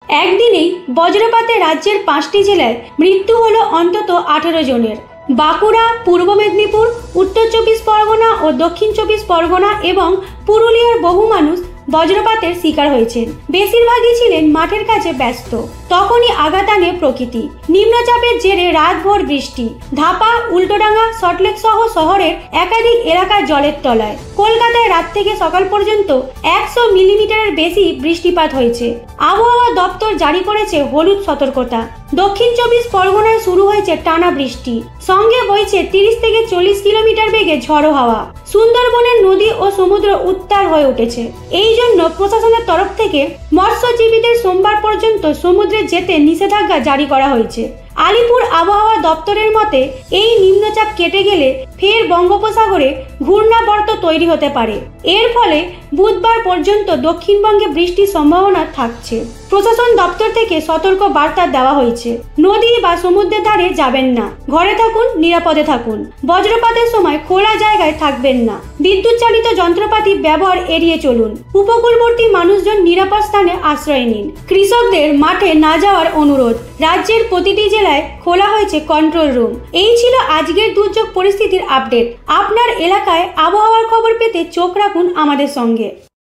একদিনেই বজ্রপাতে রাজ্যের 5টি জেলায় মৃত্যু হলো অন্তত 18 জনের। বাঁকুড়া, পূর্ব মেদিনীপুর, উত্তর 24 পরগনা ও দক্ষিণ 24 পরগনা এবং পুরুলিয়ার বহু মানুষ বজ্রপাতের শিকার হয়েছেন। বেশিরভাগই ছিলেন মাঠের কাছে ব্যস্ত। তখনই আঘাত আনে প্রকৃতি। নিম্নচাপের জেরে রাতভর বৃষ্টি। ধাপা, উল্টোডাঙ্গা, সল্টলেক সহ শহরের একাধিক এলাকা জলের তলায়। কলকাতায় রাত থেকে সকাল পর্যন্ত 100 মিলিমিটারের বেশি বৃষ্টিপাত হয়েছে। আবহাওয়া দপ্তর জারি করেছে হলুদ সতর্কতা। দক্ষিণ 24 পরগনায় শুরু হয়েছে টানা বৃষ্টি, সঙ্গে বইছে 30 থেকে 40 কিলোমিটার বেগে ঝড়ো হাওয়া। সুন্দরবনের নদী ও সমুদ্র উত্তাল হয়ে উঠেছে। এই জন্য প্রশাসনের তরফ থেকে মৎস্যজীবীদের সোমবার পর্যন্ত সমুদ্রে যেতে নিষেধাজ্ঞা জারি করা হয়েছে। আলিপুর আবহাওয়া দপ্তরের মতে, এই নিম্নচাপ কেটে গেলে ফের বঙ্গোপসাগরে ঘূর্ণাবর্ত তৈরি হতে পারে। এর ফলে বুধবার পর্যন্ত দক্ষিণবঙ্গে বৃষ্টির সম্ভাবনা থাকছে। প্রশাসন দপ্তর থেকে সতর্ক বার্তা দেওয়া হয়েছে। নদী বা সমুদ্রের ধারে যাবেন না, ঘরে থাকুন, নিরাপদে থাকুন। বজ্রপাতের সময় খোলা জায়গায় থাকবেন না। বিদ্যুৎ চালিত যন্ত্রপাতি ব্যবহার এড়িয়ে চলুন। উপকূলবর্তী মানুষজন নিরাপদ স্থানে আশ্রয় নিন। কৃষকদের মাঠে না যাওয়ার অনুরোধ। রাজ্যের প্রতিটি জেলায় খোলা হয়েছে কন্ট্রোল রুম। এই ছিল আজকের দুর্যোগ পরিস্থিতির আপডেট। আপনার এলাকায় আবহাওয়ার খবর পেতে চোখ রাখুন আমাদের সঙ্গে।